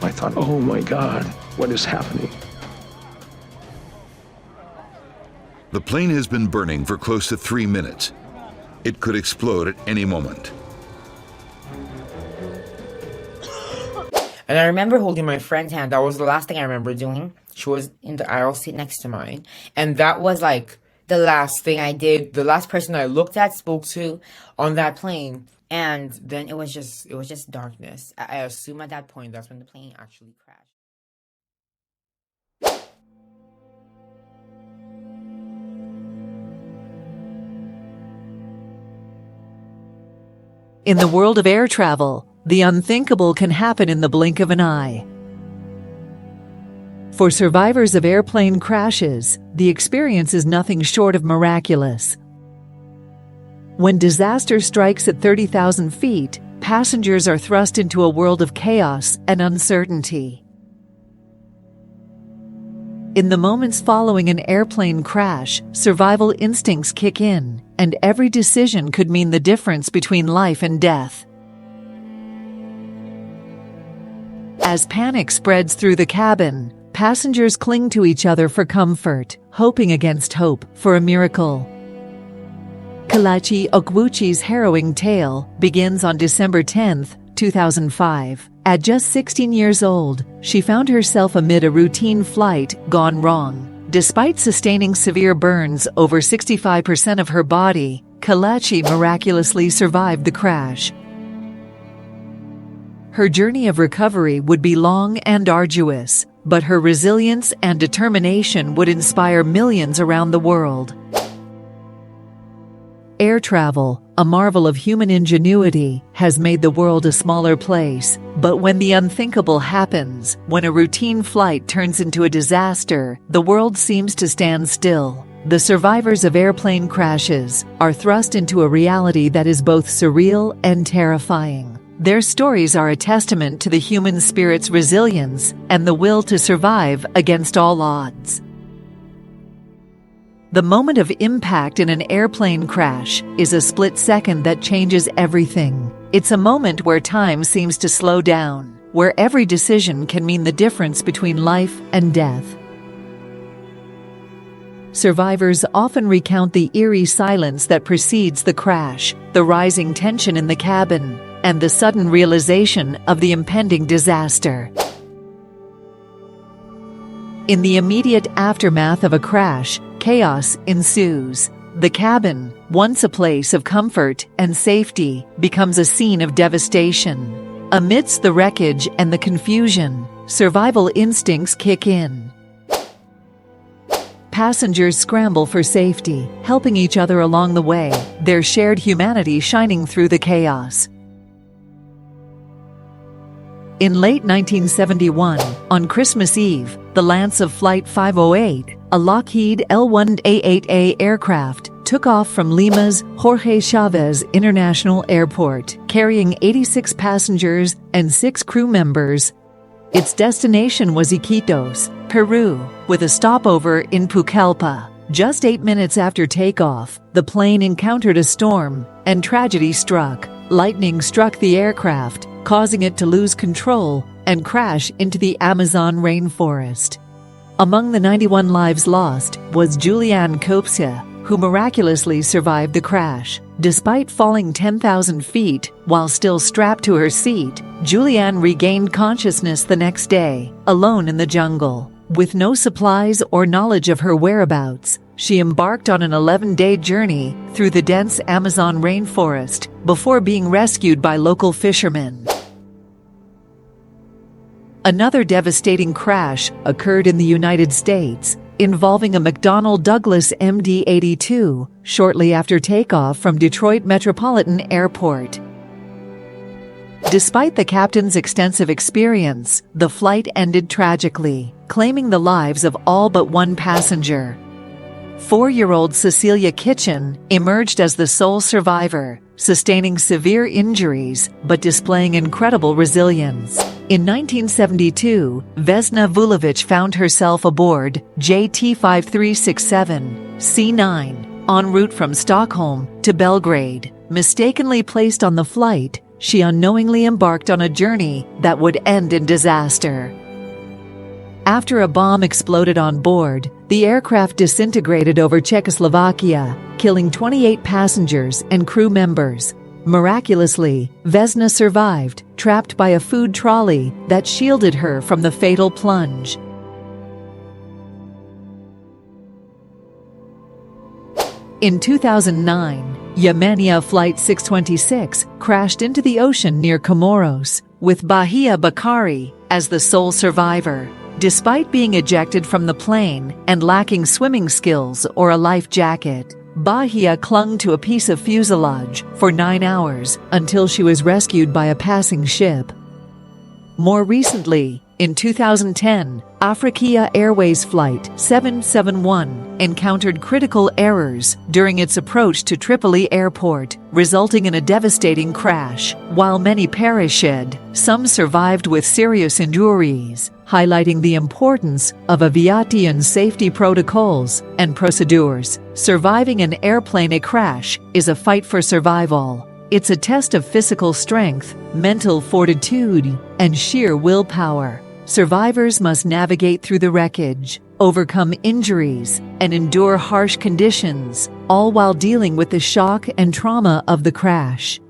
I thought, oh my God, what is happening? The plane has been burning for close to 3 minutes. It could explode at any moment. And I remember holding my friend's hand. That was the last thing I remember doing. She was in the aisle seat next to mine. And that was like the last thing I did. The last person I looked at, spoke to on that plane. And then it was just darkness. I assume at that point, that's when the plane actually crashed. In the world of air travel, the unthinkable can happen in the blink of an eye. For survivors of airplane crashes, the experience is nothing short of miraculous. When disaster strikes at 30,000 feet, passengers are thrust into a world of chaos and uncertainty. In the moments following an airplane crash, survival instincts kick in, and every decision could mean the difference between life and death. As panic spreads through the cabin, passengers cling to each other for comfort, hoping against hope for a miracle. Kelechi Okwuchi's harrowing tale begins on December 10, 2005. At just 16 years old, she found herself amid a routine flight gone wrong. Despite sustaining severe burns over 65% of her body, Kelechi miraculously survived the crash. Her journey of recovery would be long and arduous, but her resilience and determination would inspire millions around the world. Air travel, a marvel of human ingenuity, has made the world a smaller place. But when the unthinkable happens, when a routine flight turns into a disaster, the world seems to stand still. The survivors of airplane crashes are thrust into a reality that is both surreal and terrifying. Their stories are a testament to the human spirit's resilience and the will to survive against all odds. The moment of impact in an airplane crash is a split second that changes everything. It's a moment where time seems to slow down, where every decision can mean the difference between life and death. Survivors often recount the eerie silence that precedes the crash, the rising tension in the cabin, and the sudden realization of the impending disaster. In the immediate aftermath of a crash, chaos ensues. The cabin, once a place of comfort and safety, becomes a scene of devastation. Amidst the wreckage and the confusion, survival instincts kick in. Passengers scramble for safety, helping each other along the way, their shared humanity shining through the chaos. In late 1971, on Christmas Eve, the Lance of Flight 508, a Lockheed L-1A8A aircraft, took off from Lima's Jorge Chavez International Airport, carrying 86 passengers and 6 crew members. Its destination was Iquitos, Peru, with a stopover in Pucallpa. Just 8 minutes after takeoff, the plane encountered a storm, and tragedy struck. Lightning struck the aircraft, causing it to lose control and crash into the Amazon rainforest. Among the 91 lives lost was Julianne Copsia, who miraculously survived the crash. Despite falling 10,000 feet while still strapped to her seat, Julianne regained consciousness the next day, alone in the jungle. With no supplies or knowledge of her whereabouts, she embarked on an 11-day journey through the dense Amazon rainforest before being rescued by local fishermen. Another devastating crash occurred in the United States, involving a McDonnell Douglas MD-82 shortly after takeoff from Detroit Metropolitan Airport. Despite the captain's extensive experience, the flight ended tragically, claiming the lives of all but one passenger. 4-year-old Cecilia Kitchen emerged as the sole survivor, sustaining severe injuries but displaying incredible resilience. In 1972, Vesna Vulovic found herself aboard JT5367 C9 en route from Stockholm to Belgrade. Mistakenly placed on the flight, she unknowingly embarked on a journey that would end in disaster. After a bomb exploded on board, the aircraft disintegrated over Czechoslovakia, killing 28 passengers and crew members. Miraculously, Vesna survived, trapped by a food trolley that shielded her from the fatal plunge. In 2009, Yemenia Flight 626 crashed into the ocean near Comoros, with Bahia Bakari as the sole survivor. Despite being ejected from the plane and lacking swimming skills or a life jacket, Bahia clung to a piece of fuselage for 9 hours until she was rescued by a passing ship. More recently, in 2010, Africa Airways Flight 771 encountered critical errors during its approach to Tripoli Airport, resulting in a devastating crash. While many perished, some survived with serious injuries, highlighting the importance of aviation safety protocols and procedures. Surviving an airplane crash is a fight for survival. It's a test of physical strength, mental fortitude, and sheer willpower. Survivors must navigate through the wreckage, overcome injuries, and endure harsh conditions, all while dealing with the shock and trauma of the crash.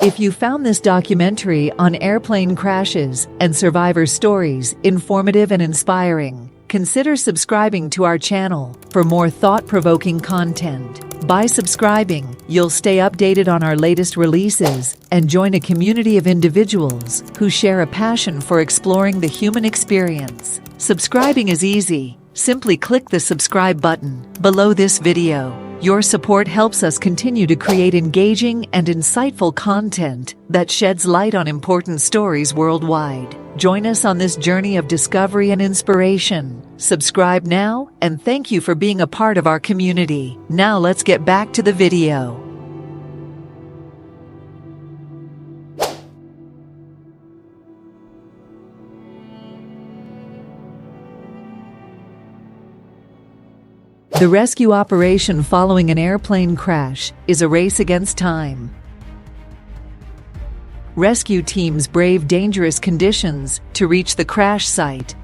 If you found this documentary on airplane crashes and survivor stories informative and inspiring, consider subscribing to our channel for more thought-provoking content. By subscribing, you'll stay updated on our latest releases and join a community of individuals who share a passion for exploring the human experience. Subscribing is easy. Simply click the subscribe button below this video. Your support helps us continue to create engaging and insightful content that sheds light on important stories worldwide. Join us on this journey of discovery and inspiration. Subscribe now, and thank you for being a part of our community. Now let's get back to the video. The rescue operation following an airplane crash is a race against time. Rescue teams brave dangerous conditions to reach the crash site.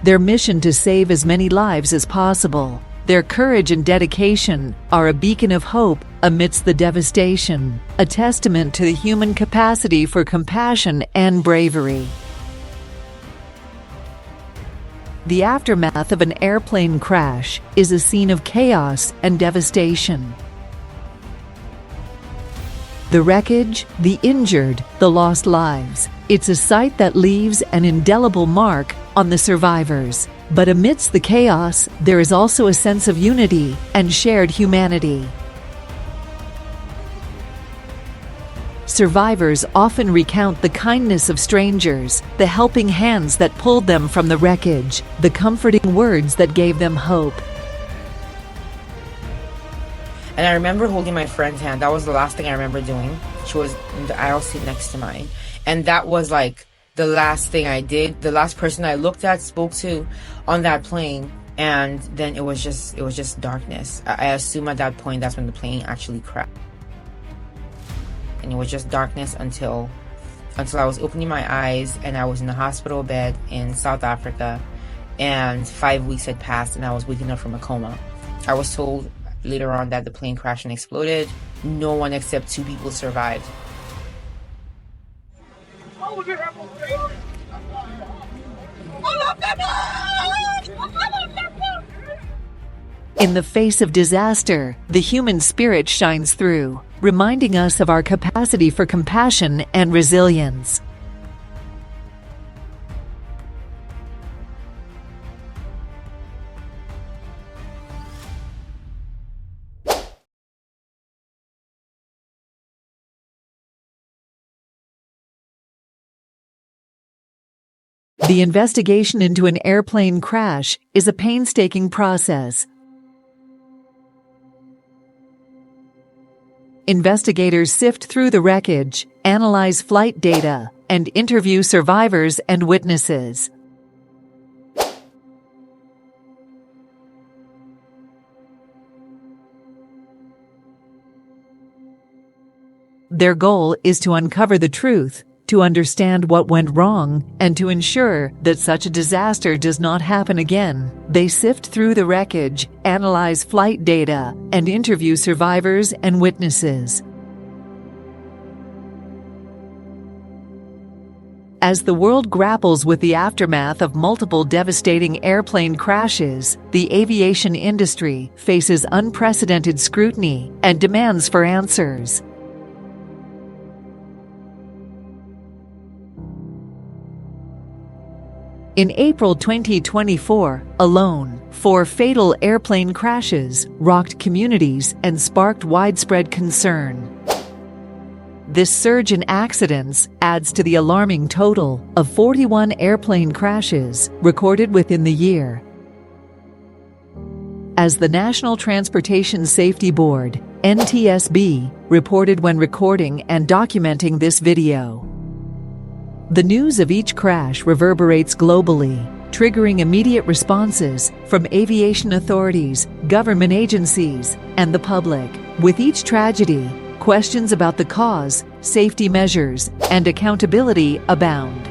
Their mission to save as many lives as possible. Their courage and dedication are a beacon of hope amidst the devastation, a testament to the human capacity for compassion and bravery. The aftermath of an airplane crash is a scene of chaos and devastation. The wreckage, the injured, the lost lives. It's a sight that leaves an indelible mark on the survivors. But amidst the chaos, there is also a sense of unity and shared humanity. Survivors often recount the kindness of strangers, the helping hands that pulled them from the wreckage, the comforting words that gave them hope. And I remember holding my friend's hand. That was the last thing I remember doing. She was in the aisle seat next to mine. And that was like the last thing I did. The last person I looked at, spoke to on that plane. And then it was just darkness. I assume at that point that's when the plane actually crashed. And it was just darkness until I was opening my eyes and I was in a hospital bed in South Africa, and 5 weeks had passed and I was waking up from a coma. I was told later on that the plane crashed and exploded. No one except 2 people survived. In the face of disaster, the human spirit shines through, reminding us of our capacity for compassion and resilience. The investigation into an airplane crash is a painstaking process. Investigators sift through the wreckage, analyze flight data, and interview survivors and witnesses. Their goal is to uncover the truth, to understand what went wrong, and to ensure that such a disaster does not happen again. They sift through the wreckage, analyze flight data, and interview survivors and witnesses. As the world grapples with the aftermath of multiple devastating airplane crashes, the aviation industry faces unprecedented scrutiny and demands for answers. In April 2024, alone, 4 fatal airplane crashes rocked communities and sparked widespread concern. This surge in accidents adds to the alarming total of 41 airplane crashes recorded within the year. As the National Transportation Safety Board, NTSB, reported when recording and documenting this video. The news of each crash reverberates globally, triggering immediate responses from aviation authorities, government agencies, and the public. With each tragedy, questions about the cause, safety measures, and accountability abound.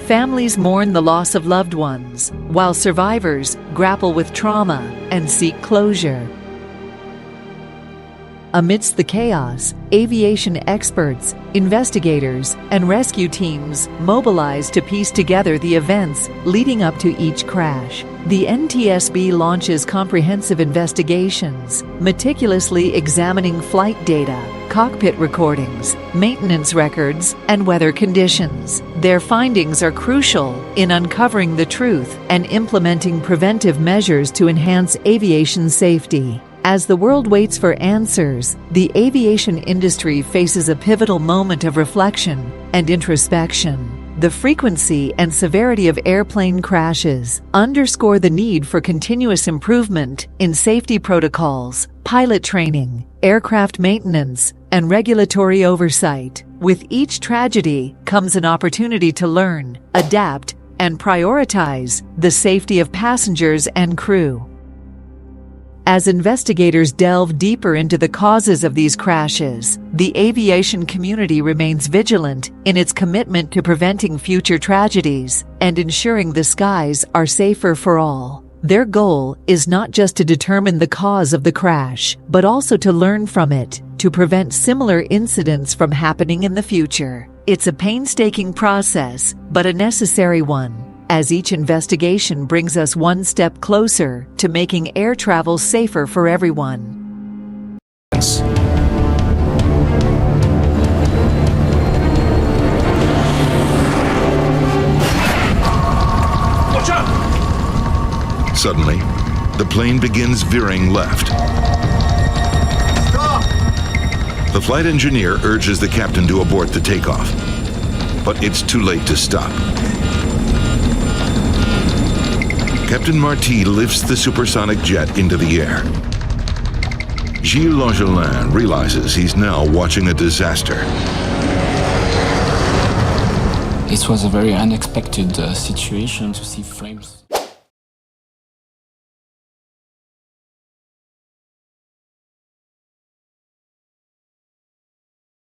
Families mourn the loss of loved ones, while survivors grapple with trauma and seek closure. Amidst the chaos, aviation experts, investigators, and rescue teams mobilize to piece together the events leading up to each crash. The NTSB launches comprehensive investigations, meticulously examining flight data, cockpit recordings, maintenance records, and weather conditions. Their findings are crucial in uncovering the truth and implementing preventive measures to enhance aviation safety. As the world waits for answers, the aviation industry faces a pivotal moment of reflection and introspection. The frequency and severity of airplane crashes underscore the need for continuous improvement in safety protocols, pilot training, aircraft maintenance, and regulatory oversight. With each tragedy comes an opportunity to learn, adapt, and prioritize the safety of passengers and crew. As investigators delve deeper into the causes of these crashes, the aviation community remains vigilant in its commitment to preventing future tragedies and ensuring the skies are safer for all. Their goal is not just to determine the cause of the crash, but also to learn from it, to prevent similar incidents from happening in the future. It's a painstaking process, but a necessary one, as each investigation brings us one step closer to making air travel safer for everyone. Watch out! Suddenly, the plane begins veering left. Stop! The flight engineer urges the captain to abort the takeoff, but it's too late to stop. Captain Marty lifts the supersonic jet into the air. Gilles Langelin realizes he's now watching a disaster. It was a very unexpected situation to see flames.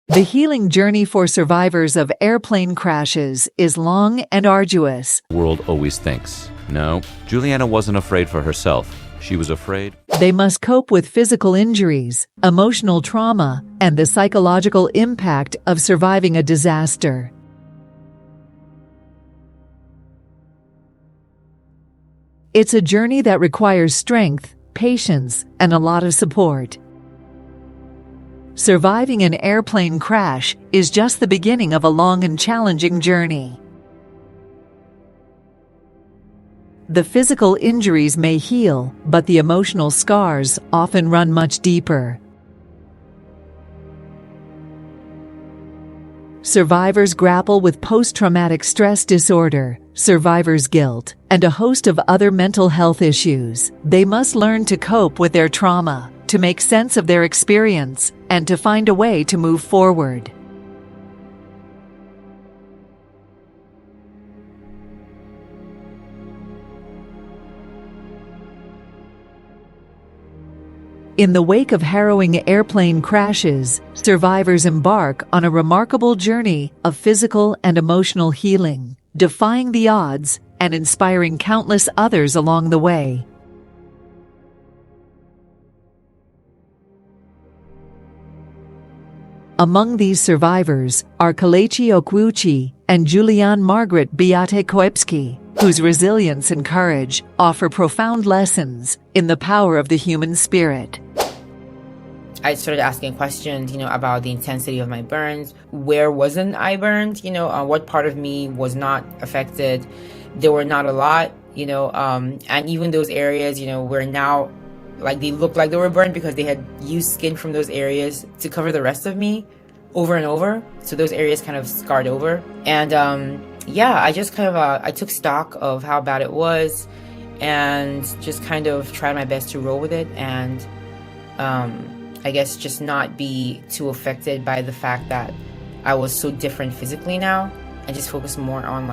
The healing journey for survivors of airplane crashes is long and arduous. The world always thinks. No, Juliana wasn't afraid for herself. She was afraid. They must cope with physical injuries, emotional trauma, and the psychological impact of surviving a disaster. It's a journey that requires strength, patience, and a lot of support. Surviving an airplane crash is just the beginning of a long and challenging journey. The physical injuries may heal, but the emotional scars often run much deeper. Survivors grapple with post-traumatic stress disorder, survivor's guilt, and a host of other mental health issues. They must learn to cope with their trauma, to make sense of their experience, and to find a way to move forward. In the wake of harrowing airplane crashes, survivors embark on a remarkable journey of physical and emotional healing, defying the odds and inspiring countless others along the way. Among these survivors are Kelechi Okwuchi and Julianne Margaret Beate Koepski, whose resilience and courage offer profound lessons in the power of the human spirit. I started asking questions, about the intensity of my burns. Where wasn't I burned? What part of me was not affected? There were not a lot, and even those areas, were now, they looked like they were burned because they had used skin from those areas to cover the rest of me over and over. So those areas kind of scarred over. And I just I took stock of how bad it was and just kind of tried my best to roll with it and I guess just not be too affected by the fact that I was so different physically now and just focus more on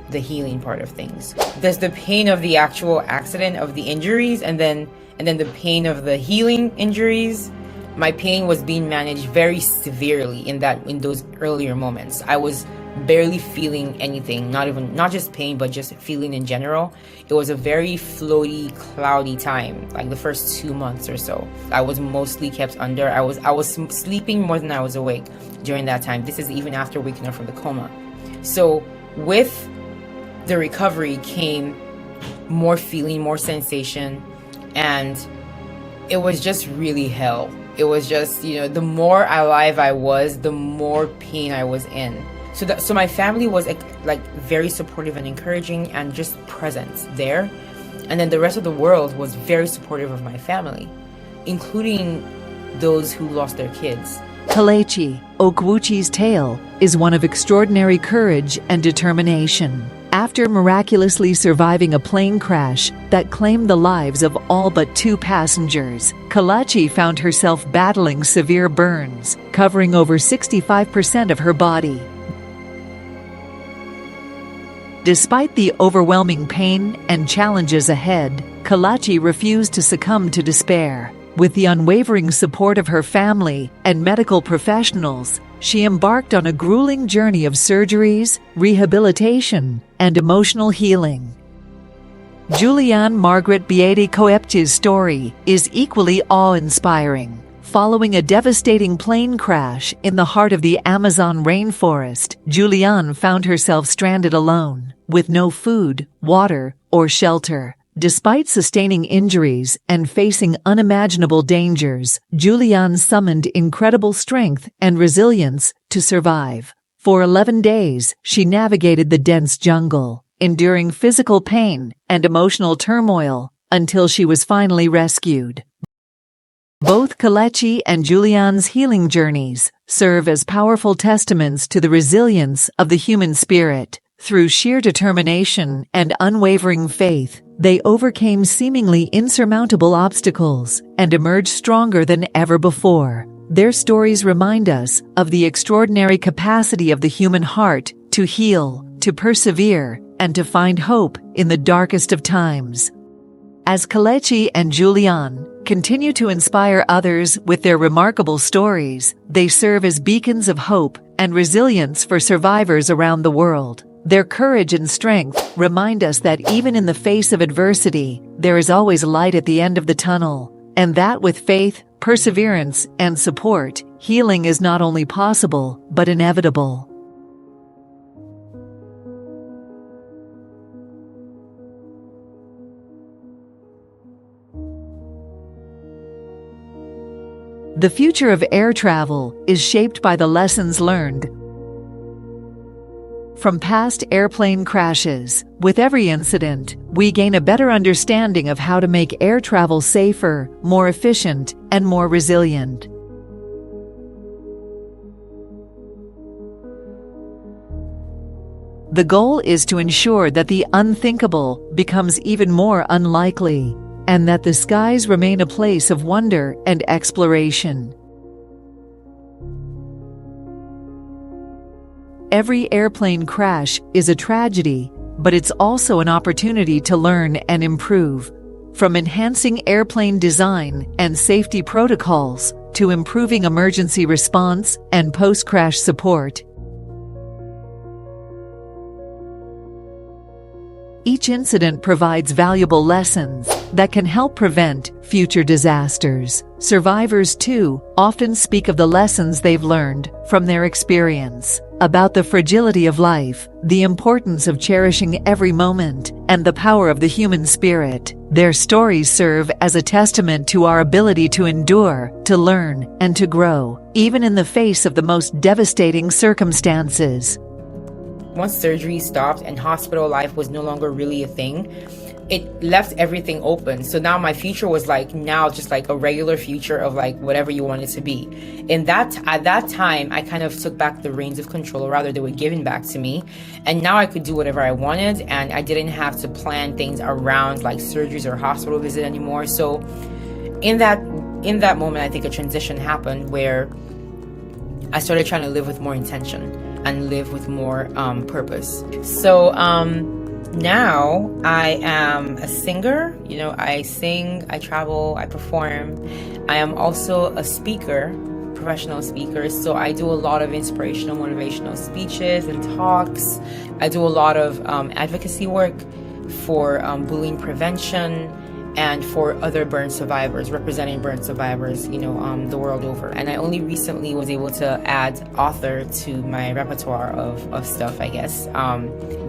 the healing part of things. There's the pain of the actual accident, of the injuries, and then the pain of the healing injuries. My pain was being managed very severely in those earlier moments. I was barely feeling anything, not just pain, but just feeling in general. It was a very floaty, cloudy time, the first 2 months or so. I was mostly kept under. I was sleeping more than I was awake during that time. This is even after waking up from the coma. So with the recovery came more feeling, more sensation, and it was just really hell. It was just, the more alive I was, the more pain I was in. So my family was very supportive and encouraging and just present there. And then the rest of the world was very supportive of my family, including those who lost their kids. Kelechi Okwuchi's tale is one of extraordinary courage and determination. After miraculously surviving a plane crash that claimed the lives of all but 2 passengers, Kelechi found herself battling severe burns, covering over 65% of her body. Despite the overwhelming pain and challenges ahead, Kelechi refused to succumb to despair. With the unwavering support of her family and medical professionals, she embarked on a grueling journey of surgeries, rehabilitation, and emotional healing. Julianne Margaret Beate Koepchi's story is equally awe-inspiring. Following a devastating plane crash in the heart of the Amazon rainforest, Julianne found herself stranded alone, with no food, water, or shelter. Despite sustaining injuries and facing unimaginable dangers, Julianne summoned incredible strength and resilience to survive. For 11 days, she navigated the dense jungle, enduring physical pain and emotional turmoil until she was finally rescued. Both Kelechi and Julianne's healing journeys serve as powerful testaments to the resilience of the human spirit. Through sheer determination and unwavering faith, they overcame seemingly insurmountable obstacles and emerged stronger than ever before. Their stories remind us of the extraordinary capacity of the human heart to heal, to persevere, and to find hope in the darkest of times. As Kelechi and Julianne continue to inspire others with their remarkable stories, they serve as beacons of hope and resilience for survivors around the world. Their courage and strength remind us that even in the face of adversity, there is always light at the end of the tunnel, and that with faith, perseverance, and support, healing is not only possible, but inevitable. The future of air travel is shaped by the lessons learned from past airplane crashes. With every incident, we gain a better understanding of how to make air travel safer, more efficient, and more resilient. The goal is to ensure that the unthinkable becomes even more unlikely, and that the skies remain a place of wonder and exploration. Every airplane crash is a tragedy, but it's also an opportunity to learn and improve. from enhancing airplane design and safety protocols to improving emergency response and post-crash support. Each incident provides valuable lessons that can help prevent future disasters. Survivors, too, often speak of the lessons they've learned from their experience about the fragility of life, the importance of cherishing every moment, and the power of the human spirit. Their stories serve as a testament to our ability to endure, to learn, and to grow, even in the face of the most devastating circumstances. Once surgery stopped and hospital life was no longer really a thing, it left everything open. So now my future was now just a regular future of whatever you want it to be. At that time, I kind of took back the reins of control, or rather they were given back to me. And now I could do whatever I wanted, and I didn't have to plan things around surgeries or hospital visit anymore. So in that moment, I think a transition happened where I started trying to live with more intention and live with more purpose. So now I am a singer. I sing, I travel, I perform. I am also a speaker, professional speaker. So I do a lot of inspirational, motivational speeches and talks. I do a lot of advocacy work for bullying prevention and for other burn survivors, representing burn survivors, the world over. And I only recently was able to add author to my repertoire of stuff, I guess,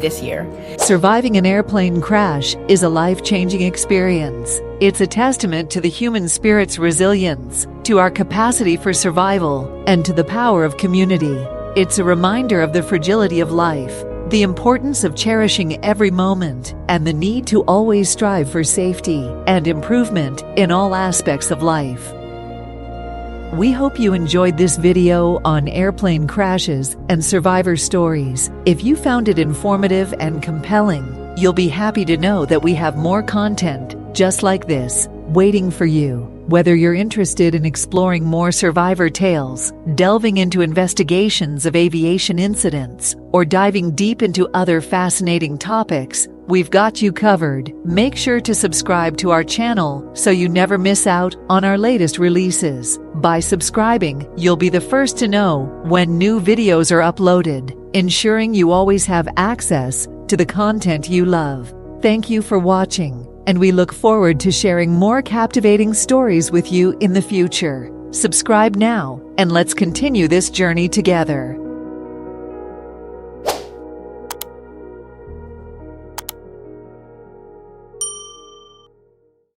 this year. Surviving an airplane crash is a life-changing experience. It's a testament to the human spirit's resilience, to our capacity for survival, and to the power of community. It's a reminder of the fragility of life, the importance of cherishing every moment, and the need to always strive for safety and improvement in all aspects of life. We hope you enjoyed this video on airplane crashes and survivor stories. If you found it informative and compelling, you'll be happy to know that we have more content just like this waiting for you. Whether you're interested in exploring more survivor tales, delving into investigations of aviation incidents, or diving deep into other fascinating topics, we've got you covered. Make sure to subscribe to our channel so you never miss out on our latest releases. By subscribing, you'll be the first to know when new videos are uploaded, ensuring you always have access to the content you love. Thank you for watching, and we look forward to sharing more captivating stories with you in the future. Subscribe now, and let's continue this journey together.